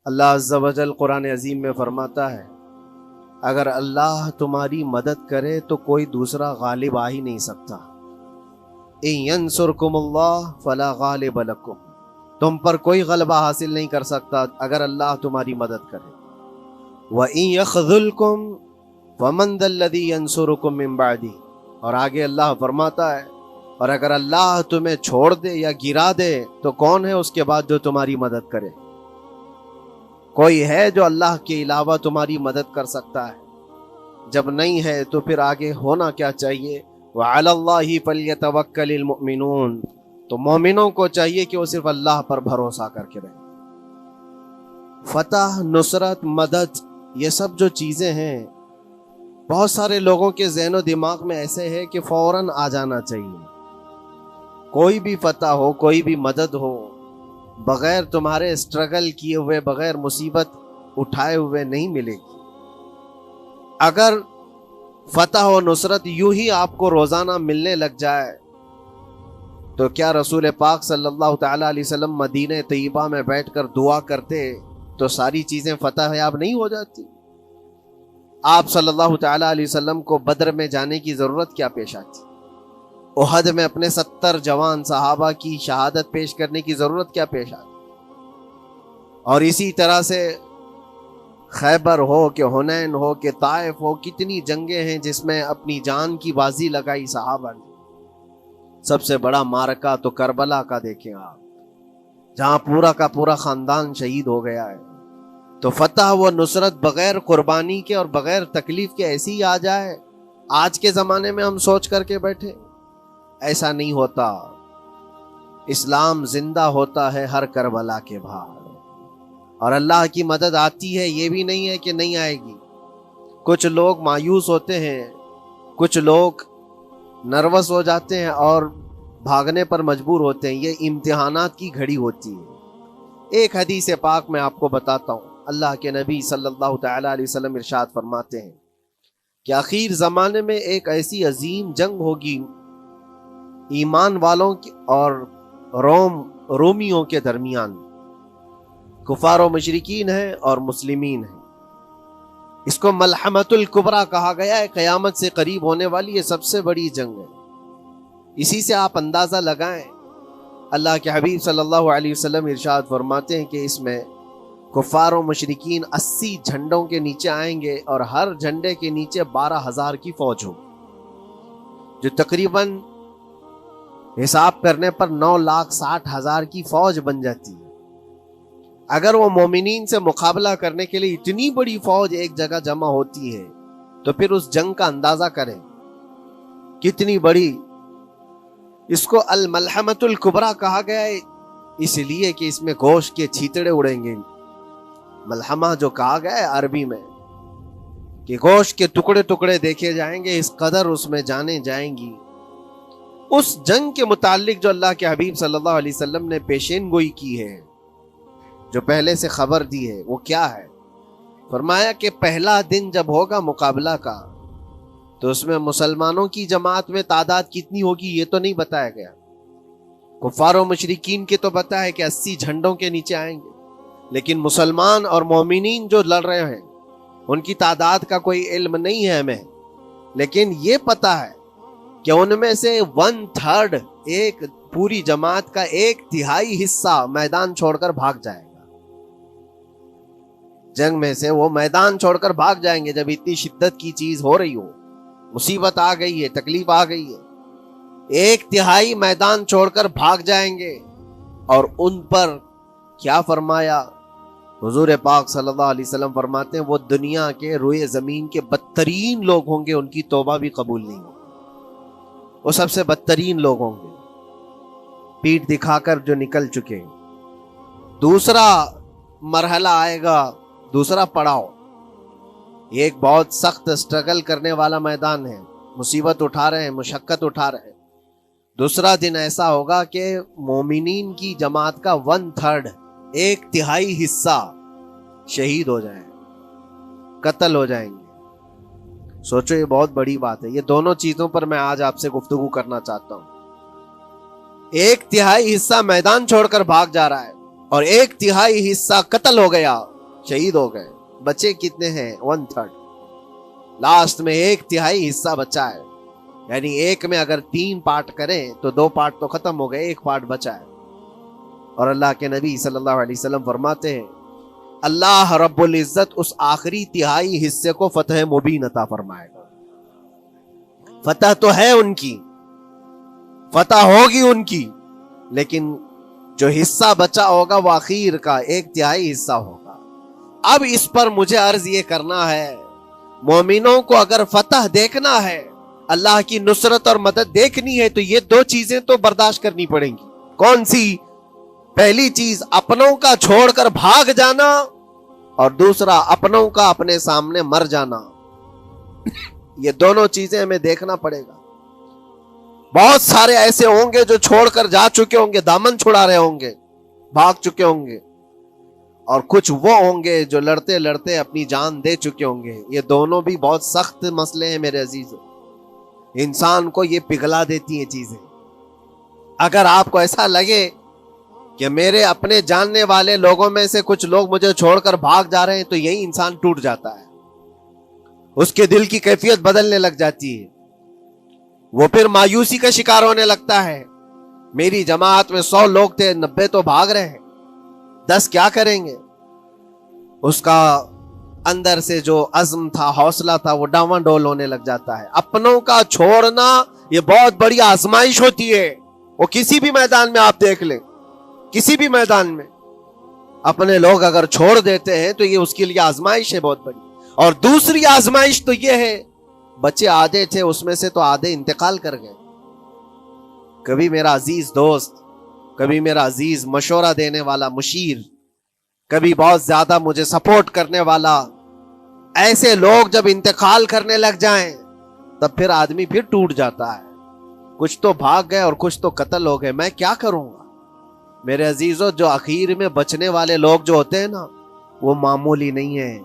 اللہ عز و جل قرآن عظیم میں فرماتا ہے اگر اللہ تمہاری مدد کرے تو کوئی دوسرا غالب آ ہی نہیں سکتا۔ ان ینصرکم اللہ فلا غالب لکم، تم پر کوئی غلبہ حاصل نہیں کر سکتا اگر اللہ تمہاری مدد کرے۔ وَإِن يَخْذُلْكُمْ فَمَنْ ذَا الَّذِي يَنْصُرُكُمْ مِنْ بَعْدِهِ، اور آگے اللہ فرماتا ہے اور اگر اللہ تمہیں چھوڑ دے یا گرا دے تو کون ہے اس کے بعد جو تمہاری مدد کرے؟ کوئی ہے جو اللہ کے علاوہ تمہاری مدد کر سکتا ہے؟ جب نہیں ہے تو پھر آگے ہونا کیا چاہیے؟ وَعَلَى اللَّهِ فَلْيَتَوَكَّلِ الْمُؤْمِنُونَ، تو مومنوں کو چاہیے کہ وہ صرف اللہ پر بھروسہ کر کے رہیں۔ فتح، نصرت، مدد، یہ سب جو چیزیں ہیں بہت سارے لوگوں کے ذہن و دماغ میں ایسے ہے کہ فوراً آ جانا چاہیے۔ کوئی بھی فتح ہو، کوئی بھی مدد ہو، بغیر تمہارے اسٹرگل کیے ہوئے، بغیر مصیبت اٹھائے ہوئے نہیں ملے گی۔ اگر فتح و نصرت یوں ہی آپ کو روزانہ ملنے لگ جائے تو کیا رسول پاک صلی اللہ تعالیٰ علیہ وسلم مدینہ طیبہ میں بیٹھ کر دعا کرتے تو ساری چیزیں فتح یاب نہیں ہو جاتی؟ آپ صلی اللہ تعالیٰ علیہ وسلم کو بدر میں جانے کی ضرورت کیا پیش آتی؟ احد میں اپنے 70 جوان صحابہ کی شہادت پیش کرنے کی ضرورت کیا پیش آتی؟ اور اسی طرح سے خیبر ہو کہ حنین ہو کہ طائف ہو، کتنی جنگیں ہیں جس میں اپنی جان کی بازی لگائی صحابہ نے۔ سب سے بڑا معرکہ تو کربلا کا دیکھیں آپ، جہاں پورا کا پورا خاندان شہید ہو گیا ہے۔ تو فتح و نصرت بغیر قربانی کے اور بغیر تکلیف کے ایسی ہی آ جائے، آج کے زمانے میں ہم سوچ کر کے بیٹھے، ایسا نہیں ہوتا۔ اسلام زندہ ہوتا ہے ہر کربلا کے بعد، اور اللہ کی مدد آتی ہے، یہ بھی نہیں ہے کہ نہیں آئے گی۔ کچھ لوگ مایوس ہوتے ہیں، کچھ لوگ نروس ہو جاتے ہیں اور بھاگنے پر مجبور ہوتے ہیں۔ یہ امتحانات کی گھڑی ہوتی ہے۔ ایک حدیث پاک میں آپ کو بتاتا ہوں، اللہ کے نبی صلی اللہ تعالیٰ علیہ وسلم ارشاد فرماتے ہیں کہ آخر زمانے میں ایک ایسی عظیم جنگ ہوگی ایمان والوں اور رومیوں کے درمیان، کفار و مشرکین ہیں اور مسلمین ہیں۔ اس کو ملحمۃ الکبریٰ کہا گیا ہے، قیامت سے قریب ہونے والی یہ سب سے بڑی جنگ ہے۔ اسی سے آپ اندازہ لگائیں، اللہ کے حبیب صلی اللہ علیہ وسلم ارشاد فرماتے ہیں کہ اس میں کفار و مشرکین 80 جھنڈوں کے نیچے آئیں گے اور ہر جھنڈے کے نیچے 12,000 کی فوج ہوگی، جو تقریباً حساب کرنے پر 9,60,000 کی فوج بن جاتی ہے۔ اگر وہ مومنین سے مقابلہ کرنے کے لیے اتنی بڑی فوج ایک جگہ جمع ہوتی ہے تو پھر اس جنگ کا اندازہ کریں کتنی بڑی۔ اس کو الملحمۃ الکبریٰ کہا گیا ہے اس لیے کہ اس میں گوشت کے چھیتڑے اڑیں گے۔ ملحمہ جو کہا گیا ہے عربی میں کہ گوشت کے ٹکڑے ٹکڑے دیکھے جائیں گے، اس قدر اس میں جانے جائیں گی۔ اس جنگ کے متعلق جو اللہ کے حبیب صلی اللہ علیہ وسلم نے پیشین گوئی کی ہے، جو پہلے سے خبر دی ہے، وہ کیا ہے؟ فرمایا کہ پہلا دن جب ہوگا مقابلہ کا تو اس میں مسلمانوں کی جماعت میں تعداد کتنی ہوگی یہ تو نہیں بتایا گیا، کفار و مشرکین کے تو بتا ہے کہ 80 جھنڈوں کے نیچے آئیں گے، لیکن مسلمان اور مومنین جو لڑ رہے ہیں ان کی تعداد کا کوئی علم نہیں ہے ہمیں، لیکن یہ پتا ہے کہ ان میں سے 1/3، ایک پوری جماعت کا 1/3 حصہ میدان چھوڑ کر بھاگ جائے گا۔ جنگ میں سے وہ میدان چھوڑ کر بھاگ جائیں گے جب اتنی شدت کی چیز ہو رہی ہو، مصیبت آ گئی ہے، تکلیف آ گئی ہے، 1/3 میدان چھوڑ کر بھاگ جائیں گے۔ اور ان پر کیا فرمایا حضور پاک صلی اللہ علیہ وسلم؟ فرماتے ہیں وہ دنیا کے روئے زمین کے بدترین لوگ ہوں گے، ان کی توبہ بھی قبول نہیں ہوگی، وہ سب سے بدترین لوگ ہوں گے، پیٹھ دکھا کر جو نکل چکے۔ دوسرا مرحلہ آئے گا، دوسرا پڑاؤ، یہ ایک بہت سخت اسٹرگل کرنے والا میدان ہے، مصیبت اٹھا رہے ہیں، مشقت اٹھا رہے ہیں۔ دوسرا دن ایسا ہوگا کہ مومنین کی جماعت کا 1/3، 1/3 حصہ شہید ہو جائیں، قتل ہو جائیں گے۔ سوچو یہ بہت بڑی بات ہے۔ یہ دونوں چیزوں پر میں آج آپ سے گفتگو کرنا چاہتا ہوں۔ 1/3 حصہ میدان چھوڑ کر بھاگ جا رہا ہے، اور 1/3 حصہ قتل ہو گیا، شہید ہو گئے، بچے کتنے ہیں؟ 1/3، لاسٹ میں 1/3 حصہ بچا ہے، یعنی ایک میں اگر 3 پارٹ کریں تو 2 پارٹ تو ختم ہو گئے، 1 پارٹ بچا ہے۔ اور اللہ کے نبی صلی اللہ علیہ وسلم فرماتے ہیں اللہ رب العزت اس آخری 1/3 حصے کو فتح مبین عطا فرمائے گا۔ فتح تو ہے ان کی، فتح ہوگی ان کی، لیکن جو حصہ بچا ہوگا وہ آخر کا 1/3 حصہ ہوگا۔ اب اس پر مجھے عرض یہ کرنا ہے، مومنوں کو اگر فتح دیکھنا ہے، اللہ کی نصرت اور مدد دیکھنی ہے، تو یہ 2 چیزیں تو برداشت کرنی پڑیں گی۔ کون سی؟ پہلی چیز اپنوں کا چھوڑ کر بھاگ جانا، اور دوسرا اپنوں کا اپنے سامنے مر جانا۔ یہ دونوں چیزیں ہمیں دیکھنا پڑے گا۔ بہت سارے ایسے ہوں گے جو چھوڑ کر جا چکے ہوں گے، دامن چھڑا رہے ہوں گے، بھاگ چکے ہوں گے، اور کچھ وہ ہوں گے جو لڑتے لڑتے اپنی جان دے چکے ہوں گے۔ یہ دونوں بھی بہت سخت مسئلے ہیں میرے عزیزو، انسان کو یہ پگھلا دیتی ہیں چیزیں۔ اگر آپ کو ایسا لگے کہ میرے اپنے جاننے والے لوگوں میں سے کچھ لوگ مجھے چھوڑ کر بھاگ جا رہے ہیں، تو یہی انسان ٹوٹ جاتا ہے، اس کے دل کی کیفیت بدلنے لگ جاتی ہے، وہ پھر مایوسی کا شکار ہونے لگتا ہے۔ میری جماعت میں 100 لوگ تھے، 90 تو بھاگ رہے ہیں، 10 کیا کریں گے؟ اس کا اندر سے جو عزم تھا، حوصلہ تھا، وہ ڈاواں ڈول ہونے لگ جاتا ہے۔ اپنوں کا چھوڑنا یہ بہت بڑی آزمائش ہوتی ہے، وہ کسی بھی میدان میں آپ دیکھ لیں، کسی بھی میدان میں اپنے لوگ اگر چھوڑ دیتے ہیں تو یہ اس کے لیے آزمائش ہے بہت بڑی۔ اور دوسری آزمائش تو یہ ہے، بچے آدھے تھے، اس میں سے تو آدھے انتقال کر گئے۔ کبھی میرا عزیز دوست، کبھی میرا عزیز مشورہ دینے والا مشیر، کبھی بہت زیادہ مجھے سپورٹ کرنے والا، ایسے لوگ جب انتقال کرنے لگ جائیں تب پھر آدمی پھر ٹوٹ جاتا ہے۔ کچھ تو بھاگ گئے اور کچھ تو قتل ہو گئے، میں کیا کروں گا؟ میرے عزیزو، جو آخر میں بچنے والے لوگ جو ہوتے ہیں نا، وہ معمولی نہیں ہیں،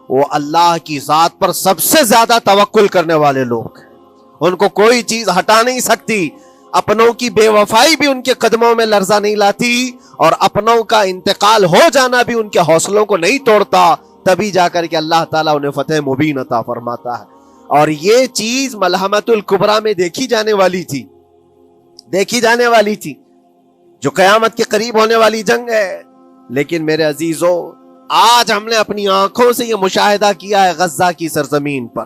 وہ اللہ کی ذات پر سب سے زیادہ توکل کرنے والے لوگ ہیں، ان کو کوئی چیز ہٹا نہیں سکتی۔ اپنوں کی بے وفائی بھی ان کے قدموں میں لرزہ نہیں لاتی، اور اپنوں کا انتقال ہو جانا بھی ان کے حوصلوں کو نہیں توڑتا، تبھی جا کر کے اللہ تعالیٰ انہیں فتح مبین عطا فرماتا ہے۔ اور یہ چیز ملحمت الکبریٰ میں دیکھی جانے والی تھی، دیکھی جانے والی تھی، جو قیامت کے قریب ہونے والی جنگ ہے۔ لیکن میرے عزیزو، آج ہم نے اپنی آنکھوں سے یہ مشاہدہ کیا ہے، غزہ کی سرزمین پر،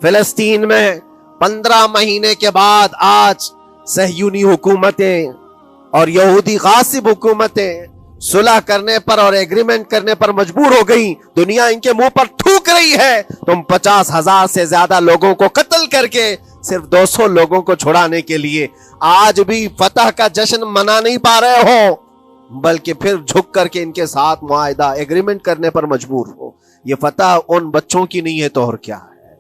فلسطین میں 15 مہینے کے بعد آج صہیونی حکومتیں اور یہودی غاصب حکومتیں صلح کرنے پر اور ایگریمنٹ کرنے پر مجبور ہو گئی۔ دنیا ان کے منہ پر تھوک رہی ہے، تم 50,000 سے زیادہ لوگوں کو قتل کر کے صرف 200 لوگوں کو چھڑانے کے لیے آج بھی فتح کا جشن منا نہیں پا رہے ہو، بلکہ پھر جھک کر کے ان کے ساتھ معاہدہ ایگریمنٹ کرنے پر مجبور ہو۔ یہ فتح ان بچوں کی نہیں ہے تو اور کیا ہے،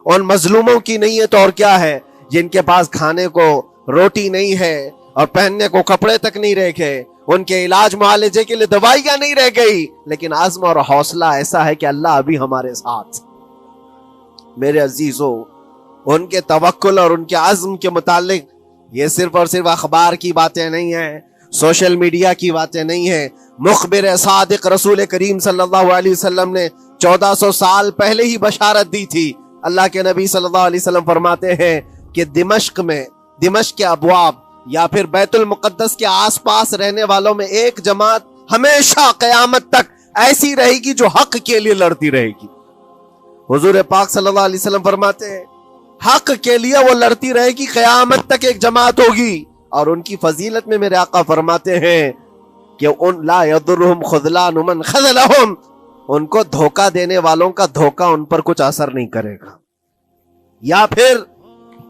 ان مظلوموں کی نہیں ہے تو اور کیا ہے، جن کے پاس کھانے کو روٹی نہیں ہے اور پہننے کو کپڑے تک نہیں رہ گئے، ان کے علاج معالجے کے لیے دوائیاں نہیں رہ گئی، لیکن عزم اور حوصلہ ایسا ہے کہ اللہ ابھی ہمارے ساتھ۔ میرے عزیزو، ان کے توکل اور ان کے عزم کے متعلق یہ صرف اور صرف اخبار کی باتیں نہیں ہیں، سوشل میڈیا کی باتیں نہیں ہیں۔ مخبر صادق رسول کریم صلی اللہ علیہ وسلم نے 1400 سال پہلے ہی بشارت دی تھی۔ اللہ کے نبی صلی اللہ علیہ وسلم فرماتے ہیں کہ دمشق کے ابواب یا پھر بیت المقدس کے آس پاس رہنے والوں میں ایک جماعت ہمیشہ قیامت تک ایسی رہے گی جو حق کے لیے لڑتی رہے گی۔ حضور پاک صلی اللہ علیہ وسلم فرماتے ہیں حق کے لیے وہ لڑتی رہے گی، قیامت تک ایک جماعت ہوگی۔ اور ان کی فضیلت میں میرے آقا فرماتے ہیں کہ ان لا یضرهم خذلان من خذلهم، ان کو دھوکہ دینے والوں کا دھوکہ ان پر کچھ اثر نہیں کرے گا، یا پھر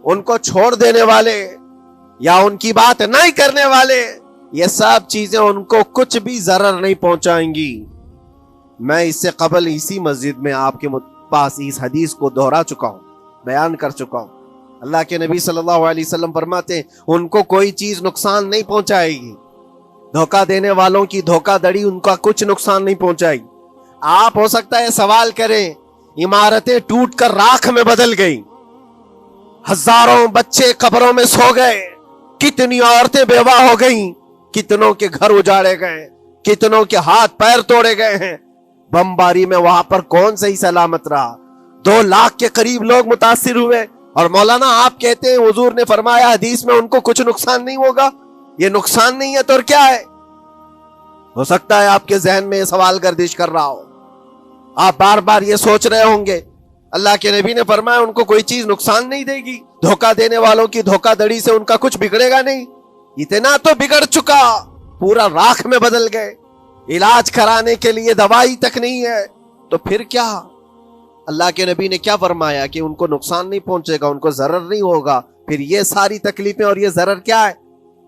ان کو چھوڑ دینے والے یا ان کی بات نہیں کرنے والے، یہ سب چیزیں ان کو کچھ بھی ضرر نہیں پہنچائیں گی۔ میں اس سے قبل اسی مسجد میں آپ کے پاس اس حدیث کو دہرا چکا ہوں، بیان کر چکا ہوں۔ اللہ کے نبی صلی اللہ علیہ وسلم فرماتے ہیں ان کو کوئی چیز نقصان نہیں پہنچائے گی، دھوکہ دینے والوں کی دھوکہ دڑی ان کا کچھ نقصان نہیں پہنچائے گی۔ آپ ہو سکتا ہے سوال کریں، عمارتیں ٹوٹ کر راکھ میں بدل گئی، ہزاروں بچے قبروں میں سو گئے، کتنی عورتیں بیوہ ہو گئیں، کتنوں کے گھر اجاڑے گئے، کتنوں کے ہاتھ پیر توڑے گئے ہیں بمباری میں، وہاں پر کون صحیح سلامت رہا؟ 2 لاکھ کے قریب لوگ متاثر ہوئے، اور مولانا آپ کہتے ہیں حضور نے فرمایا حدیث میں ان کو کچھ نقصان نہیں ہوگا۔ یہ نقصان نہیں ہے تو اور کیا ہے؟ ہو سکتا ہے آپ کے ذہن میں یہ سوال گردش کر رہا ہو، آپ بار بار یہ سوچ رہے ہوں گے اللہ کے نبی نے فرمایا ان کو کوئی چیز نقصان نہیں دے گی، دھوکہ دینے والوں کی دھوکہ دڑی سے ان کا کچھ بگڑے گا نہیں۔ اتنا تو بگڑ چکا، پورا راکھ میں بدل گئے، علاج کرانے کے لیے دوائی تک نہیں ہے، تو پھر کیا؟ اللہ کے نبی نے کیا فرمایا کہ ان کو نقصان نہیں پہنچے گا، ان کو ضرر نہیں ہوگا۔ پھر یہ ساری تکلیفیں اور یہ ضرر کیا ہے؟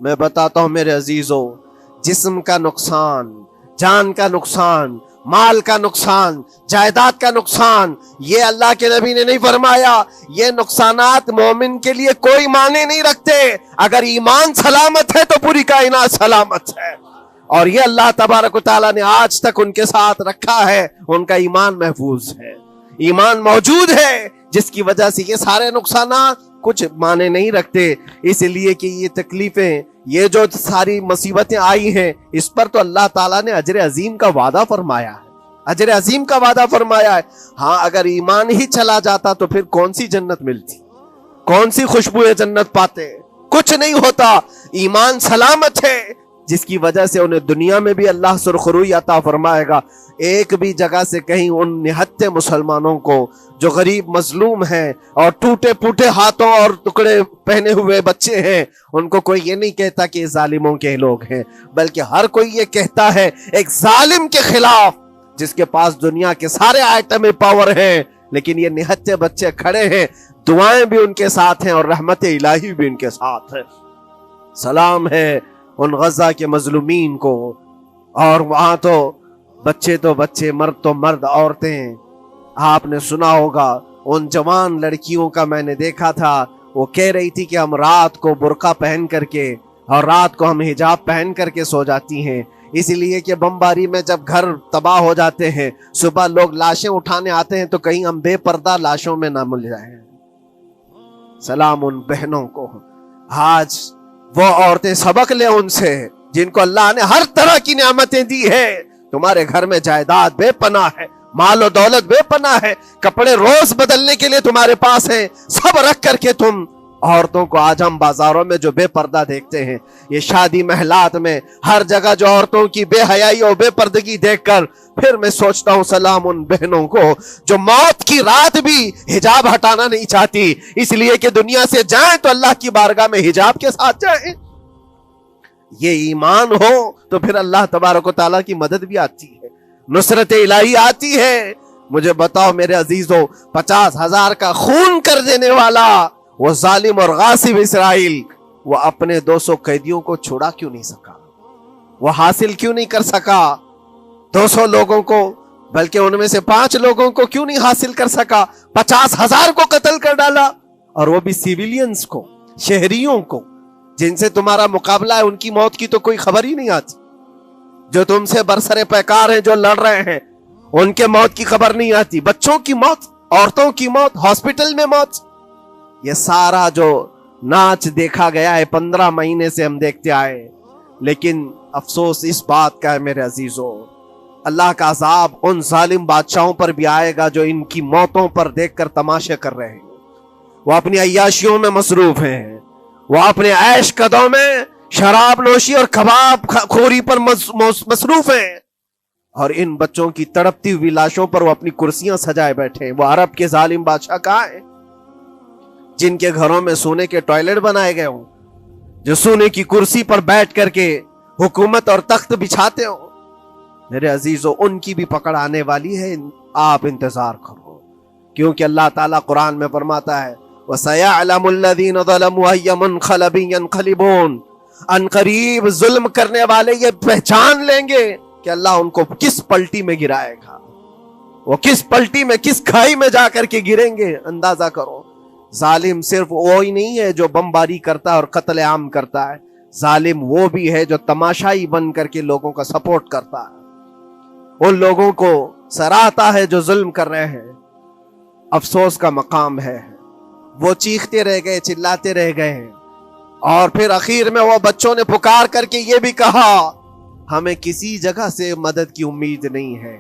میں بتاتا ہوں میرے عزیزو، جسم کا نقصان، جان کا نقصان، مال کا نقصان، جائیداد کا نقصان، یہ اللہ کے نبی نے نہیں فرمایا۔ یہ نقصانات مومن کے لیے کوئی معنی نہیں رکھتے، اگر ایمان سلامت ہے تو پوری کائنات سلامت ہے، اور یہ اللہ تبارک و تعالیٰ نے آج تک ان کے ساتھ رکھا ہے، ان کا ایمان محفوظ ہے، ایمان موجود ہے، جس کی وجہ سے یہ سارے نقصانات کچھ معنی نہیں رکھتے۔ اس لیے کہ یہ تکلیفیں، یہ جو ساری مصیبتیں آئی ہیں، اس پر تو اللہ تعالیٰ نے اجر عظیم کا وعدہ فرمایا ہے، اجر عظیم کا وعدہ فرمایا ہے۔ ہاں اگر ایمان ہی چلا جاتا تو پھر کون سی جنت ملتی، کون سی خوشبو جنت پاتے؟ کچھ نہیں ہوتا۔ ایمان سلامت ہے، جس کی وجہ سے انہیں دنیا میں بھی اللہ سرخروئی عطا فرمائے گا۔ ایک بھی جگہ سے کہیں ان نہتے مسلمانوں کو جو غریب مظلوم ہیں اور ٹوٹے پوٹے ہاتھوں اور ٹکڑے پہنے ہوئے بچے ہیں، ان کو کوئی یہ نہیں کہتا کہ یہ ظالموں کے لوگ ہیں، بلکہ ہر کوئی یہ کہتا ہے ایک ظالم کے خلاف جس کے پاس دنیا کے سارے آئٹم پاور ہیں، لیکن یہ نہتے بچے کھڑے ہیں، دعائیں بھی ان کے ساتھ ہیں اور رحمت الہی بھی ان کے ساتھ ہے۔ سلام ہے ان غزہ کے مظلومین کو، اور وہاں تو بچے، مرد تو مرد، عورتیں، آپ نے سنا ہوگا ان جوان لڑکیوں کا میں نے دیکھا تھا، وہ کہہ رہی تھی کہ ہم رات کو برقع پہن کر کے اور رات کو ہم حجاب پہن کر کے سو جاتی ہیں، اس لیے کہ بمباری میں جب گھر تباہ ہو جاتے ہیں، صبح لوگ لاشیں اٹھانے آتے ہیں تو کہیں ہم بے پردہ لاشوں میں نہ مل جائیں۔ سلام ان بہنوں کو، آج وہ عورتیں سبق لیں ان سے جن کو اللہ نے ہر طرح کی نعمتیں دی ہے۔ تمہارے گھر میں جائیداد بے پناہ ہے، مال و دولت بے پناہ ہے، کپڑے روز بدلنے کے لیے تمہارے پاس ہیں، سب رکھ کر کے تم عورتوں کو آج ہم بازاروں میں جو بے پردہ دیکھتے ہیں، یہ شادی محلات میں ہر جگہ جو عورتوں کی بے حیائی اور بے پردگی دیکھ کر پھر میں سوچتا ہوں سلام ان بہنوں کو جو موت کی رات بھی حجاب ہٹانا نہیں چاہتی، اس لیے کہ دنیا سے جائیں تو اللہ کی بارگاہ میں حجاب کے ساتھ جائیں۔ یہ ایمان ہو تو پھر اللہ تبارک و تعالیٰ کی مدد بھی آتی ہے، نصرت الہی آتی ہے۔ مجھے بتاؤ میرے عزیزو، 50,000 کا خون کر دینے والا وہ ظالم اور غاصب اسرائیل، وہ اپنے 200 قیدیوں کو چھڑا کیوں نہیں سکا؟ وہ حاصل کیوں نہیں کر سکا 200 لوگوں کو؟ بلکہ ان میں سے 5 لوگوں کو کیوں نہیں حاصل کر سکا؟ 50,000 کو قتل کر ڈالا، اور وہ بھی سیویلینز کو، شہریوں کو، جن سے تمہارا مقابلہ ہے، ان کی موت کی تو کوئی خبر ہی نہیں آتی۔ جو تم سے برسر پیکار ہیں، جو لڑ رہے ہیں، ان کے موت کی خبر نہیں آتی۔ بچوں کی موت، عورتوں کی موت، ہاسپٹل میں موت، یہ سارا جو ناچ دیکھا گیا ہے 15 مہینے سے ہم دیکھتے آئے، لیکن افسوس اس بات کا ہے میرے عزیزو، اللہ کا عذاب ان ظالم بادشاہوں پر بھی آئے گا جو ان کی موتوں پر دیکھ کر تماشے کر رہے ہیں۔ وہ اپنی عیاشیوں میں مصروف ہیں، وہ اپنے عیش قدوں میں شراب نوشی اور کباب خوری پر مصروف ہیں، اور ان بچوں کی تڑپتی ہوئی لاشوں پر وہ اپنی کرسیاں سجائے بیٹھے ہیں۔ وہ عرب کے ظالم بادشاہ کہاں ہیں جن کے گھروں میں سونے کے ٹوائلٹ بنائے گئے ہوں، جو سونے کی کرسی پر بیٹھ کر کے حکومت اور تخت بچھاتے ہوں؟ میرے عزیزو، ان کی بھی پکڑ آنے والی ہے، آپ انتظار کرو، کیونکہ اللہ تعالیٰ قرآن میں فرماتا ہے وَسَيَعْلَمُ الَّذِينَ ظَلَمُوا أَيَّ مُنْقَلَبٍ يَنْقَلِبُونَ، ان قریب ظلم کرنے والے یہ پہچان لیں گے کہ اللہ ان کو کس پلٹی میں گرائے گا، وہ کس پلٹی میں، کس کھائی میں جا کر کے گریں گے۔ اندازہ کرو، ظالم صرف وہی نہیں ہے جو بمباری کرتا ہے اور قتل عام کرتا ہے، ظالم وہ بھی ہے جو تماشائی بن کر کے لوگوں کا سپورٹ کرتا ہے، ان لوگوں کو سراہتا ہے جو ظلم کر رہے ہیں۔ افسوس کا مقام ہے، وہ چیختے رہ گئے، چلاتے رہ گئے، اور پھر اخیر میں وہ بچوں نے پکار کر کے یہ بھی کہا ہمیں کسی جگہ سے مدد کی امید نہیں ہے،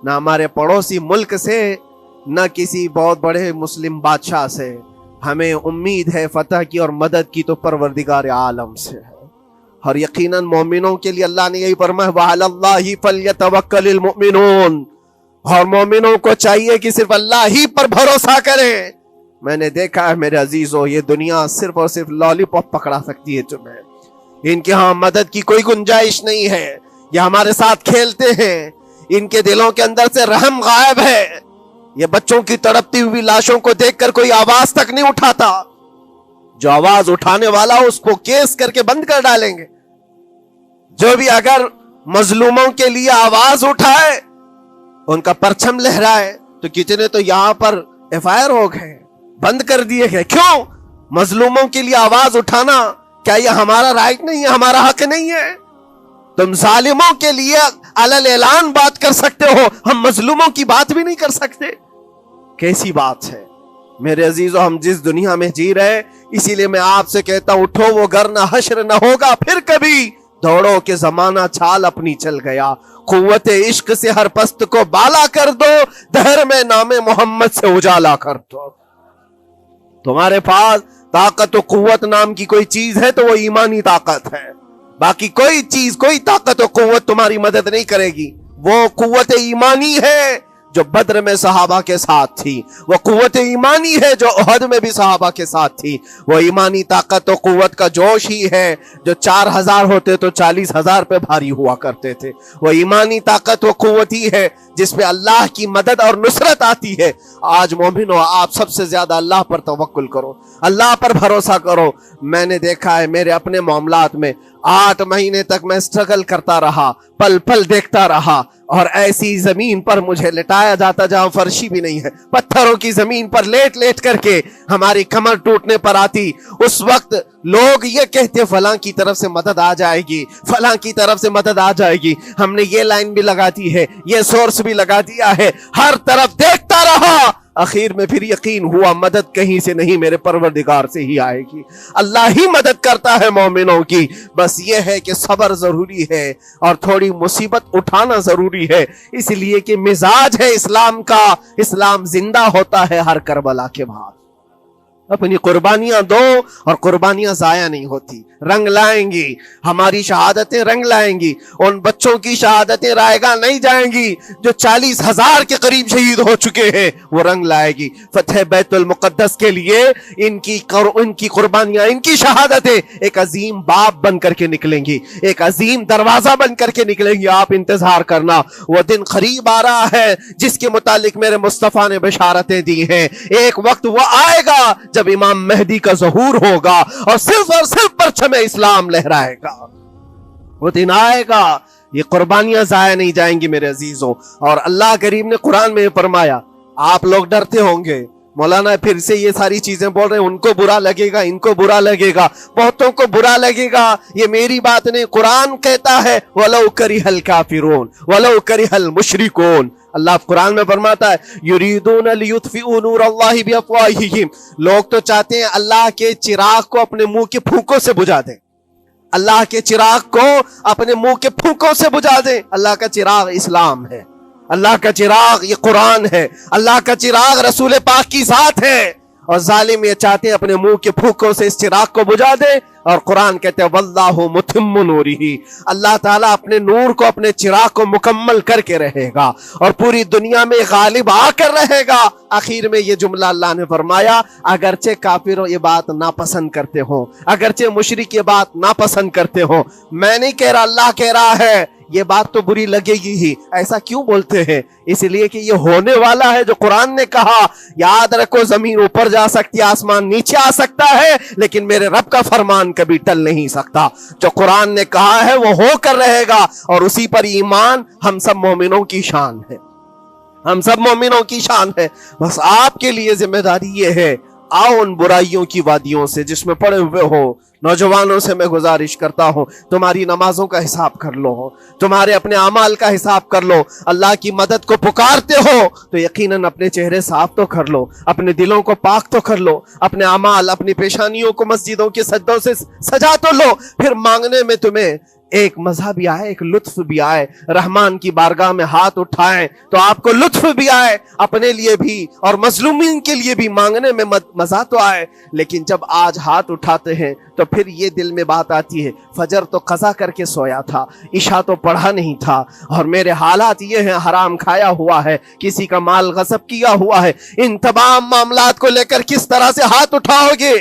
نہ ہمارے پڑوسی ملک سے، نہ کسی بہت بڑے مسلم بادشاہ سے۔ ہمیں امید ہے فتح کی اور مدد کی تو پروردگار عالم سے ہے۔ اور یقیناً مومنوں کے لیے اللہ نے یہی فرمایا وَعَلَى اللَّهِ فَلْيَتَوَكَّلِ الْمُؤْمِنُونَ، اور مومنوں کو چاہیے کہ صرف اللہ ہی پر بھروسہ کریں۔ میں نے دیکھا ہے میرے عزیزوں، یہ دنیا صرف اور صرف لالی پاپ پکڑا سکتی ہے تمہیں، ان کے ہاں مدد کی کوئی گنجائش نہیں ہے۔ یہ ہمارے ساتھ کھیلتے ہیں، ان کے دلوں کے اندر سے رحم غائب ہے۔ یہ بچوں کی تڑپتی ہوئی لاشوں کو دیکھ کر کوئی آواز تک نہیں اٹھاتا، جو آواز اٹھانے والا اس کو کیس کر کے بند کر ڈالیں گے۔ جو بھی اگر مظلوموں کے لیے آواز اٹھائے، ان کا پرچم لہرائے، تو کتنے تو یہاں پر FIR ہو گئے، بند کر دیے گئے۔ کیوں؟ مظلوموں کے لیے آواز اٹھانا کیا یہ ہمارا رائٹ نہیں ہے، ہمارا حق نہیں ہے؟ تم ظالموں کے لیے علل اعلان بات کر سکتے ہو، ہم مظلوموں کی بات بھی نہیں کر سکتے؟ کیسی بات ہے میرے عزیزو؟ ہم جس دنیا میں جی رہے، اسی لیے میں آپ سے کہتا ہوں اٹھو وہ گر نہ حشر نہ ہوگا پھر کبھی، دوڑو کہ زمانہ چھال اپنی چل گیا، قوت عشق سے ہر پست کو بالا کر دو، دہر میں نام محمد سے اجالا کر دو۔ تمہارے پاس طاقت و قوت نام کی کوئی چیز ہے تو وہ ایمانی طاقت ہے، باقی کوئی چیز، کوئی طاقت و قوت تمہاری مدد نہیں کرے گی۔ وہ قوت ایمانی ہے جو بدر میں صحابہ کے ساتھ تھی، وہ قوت ایمانی ہے جو احد میں بھی صحابہ کے ساتھ تھی، وہ ایمانی طاقت و قوت کا جوش ہی ہے جو 4000 ہوتے تو 40,000 پہ بھاری ہوا کرتے تھے، وہ ایمانی طاقت و قوت ہی ہے جس پہ اللہ کی مدد اور نصرت آتی ہے۔ آج مومنو، آپ سب سے زیادہ اللہ پر توکل کرو، اللہ پر بھروسہ کرو۔ میں نے دیکھا ہے میرے اپنے معاملات میں 8 مہینے تک میں سٹرگل کرتا رہا، پل پل دیکھتا رہا، اور ایسی زمین پر مجھے لٹایا جاتا جہاں فرشی بھی نہیں ہے، پتھروں کی زمین پر لیٹ لیٹ کر کے ہماری کمر ٹوٹنے پر آتی۔ اس وقت لوگ یہ کہتے فلاں کی طرف سے مدد آ جائے گی، فلاں کی طرف سے مدد آ جائے گی، ہم نے یہ لائن بھی لگا دی ہے، یہ سورس بھی لگا دیا ہے، ہر طرف دیکھتا رہا۔ آخر میں پھر یقین ہوا مدد کہیں سے نہیں، میرے پروردگار سے ہی آئے گی۔ اللہ ہی مدد کرتا ہے مومنوں کی، بس یہ ہے کہ صبر ضروری ہے اور تھوڑی مصیبت اٹھانا ضروری ہے، اس لیے کہ مزاج ہے اسلام کا، اسلام زندہ ہوتا ہے ہر کربلا کے بعد۔ اپنی قربانیاں دو اور قربانیاں ضائع نہیں ہوتی، رنگ لائیں گی، ہماری شہادتیں رنگ لائیں گی، ان بچوں کی شہادتیں رائے گاہ نہیں جائیں گی جو 40,000 کے قریب شہید ہو چکے ہیں، وہ رنگ لائے گی۔ فتح بیت المقدس کے لیے ان کی قربانیاں، ان کی شہادتیں ایک عظیم باب بن کر کے نکلیں گی، ایک عظیم دروازہ بن کر کے نکلیں گی۔ آپ انتظار کرنا، وہ دن قریب آ رہا ہے جس کے متعلق میرے مصطفیٰ نے بشارتیں دی ہیں۔ ایک وقت وہ آئے گا جب امام مہدی کا ظہور ہوگا اور صرف پرچم اسلام لہرائے گا، وہ دن آئے گا، یہ قربانیاں ضائع نہیں جائیں گی میرے عزیزوں۔ اور اللہ کریم نے قرآن میں فرمایا، آپ لوگ ڈرتے ہوں گے مولانا پھر سے یہ ساری چیزیں بول رہے ہیں، ان کو برا لگے گا، ان کو برا لگے گا، بہتوں کو برا لگے گا، یہ میری بات نہیں، قرآن کہتا ہے وَلَوْ كَرِهَ الْكَافِرُونَ وَلَوْ كَرِهَ الْمُشْرِكُونَ۔ اللہ قرآن میں فرماتا ہے یریدون لیطفئوا نور اللہ بافواہہم، لوگ تو چاہتے ہیں اللہ کے چراغ کو اپنے منہ کے پھونکوں سے بجھا دیں، اللہ کے چراغ کو اپنے منہ کے پھونکوں سے بجھا دیں۔ اللہ کا چراغ اسلام ہے، اللہ کا چراغ یہ قرآن ہے، اللہ کا چراغ رسول پاک کی ذات ہے، اور ظالم یہ چاہتے ہیں اپنے منہ کے پھونکوں سے اس چراغ کو بجھا دے۔ اور قرآن کہتے ہیں واللہ متم نورہ، اللہ تعالیٰ اپنے نور کو، اپنے چراغ کو مکمل کر کے رہے گا اور پوری دنیا میں غالب آ کر رہے گا۔ آخر میں یہ جملہ اللہ نے فرمایا، اگرچہ کافر یہ بات ناپسند کرتے ہوں، اگرچہ مشرک یہ بات ناپسند کرتے ہوں، میں نہیں کہہ رہا، اللہ کہہ رہا ہے یہ بات تو بری لگے گی ہی۔ ایسا کیوں بولتے ہیں؟ اس لیے کہ یہ ہونے والا ہے جو قرآن نے کہا۔ یاد رکھو، زمین اوپر جا سکتی ہے، آسمان نیچے آ سکتا ہے، لیکن میرے رب کا فرمان کبھی ٹل نہیں سکتا۔ جو قرآن نے کہا ہے وہ ہو کر رہے گا، اور اسی پر ایمان ہم سب مومنوں کی شان ہے، ہم سب مومنوں کی شان ہے۔ بس آپ کے لیے ذمہ داری یہ ہے، آؤ ان برائیوں کی وادیوں سے جس میں پڑے ہوئے ہو، نوجوانوں سے میں گزارش کرتا ہوں تمہاری نمازوں کا حساب کر لو، تمہارے اپنے اعمال کا حساب کر لو۔ اللہ کی مدد کو پکارتے ہو تو یقیناً اپنے چہرے صاف تو کر لو، اپنے دلوں کو پاک تو کر لو، اپنے اعمال، اپنی پیشانیوں کو مسجدوں کے سجدوں سے سجا تو لو۔ پھر مانگنے میں تمہیں ایک مزہ بھی آئے، ایک لطف بھی آئے، رحمان کی بارگاہ میں ہاتھ اٹھائیں تو آپ کو لطف بھی آئے، اپنے لیے بھی اور مظلومین کے لیے بھی مانگنے میں مزہ تو آئے۔ لیکن جب آج ہاتھ اٹھاتے ہیں تو پھر یہ دل میں بات آتی ہے، فجر تو قضا کر کے سویا تھا، عشاء تو پڑھا نہیں تھا، اور میرے حالات یہ ہیں، حرام کھایا ہوا ہے، کسی کا مال غصب کیا ہوا ہے، ان تمام معاملات کو لے کر کس طرح سے ہاتھ اٹھاؤ گے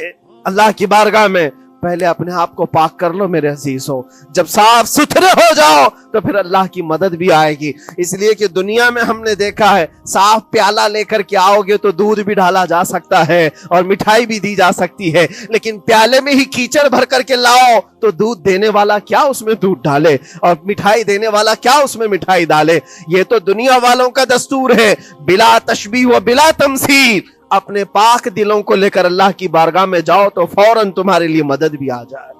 اللہ کی بارگاہ میں؟ پہلے اپنے آپ کو پاک کر لو میرے عزیزوں، جب صاف ستھرے ہو جاؤ تو پھر اللہ کی مدد بھی آئے گی۔ اس لیے کہ دنیا میں ہم نے دیکھا ہے، صاف پیالہ لے کر کے آؤ گے تو دودھ بھی ڈالا جا سکتا ہے اور مٹھائی بھی دی جا سکتی ہے، لیکن پیالے میں ہی کیچڑ بھر کر کے لاؤ تو دودھ دینے والا کیا اس میں دودھ ڈالے اور مٹھائی دینے والا کیا اس میں مٹھائی ڈالے؟ یہ تو دنیا والوں کا دستور ہے، بلا تشبیہ و بلا تمثیل۔ اپنے پاک دلوں کو لے کر اللہ کی بارگاہ میں جاؤ تو فوراً تمہارے لیے مدد بھی آ جائے۔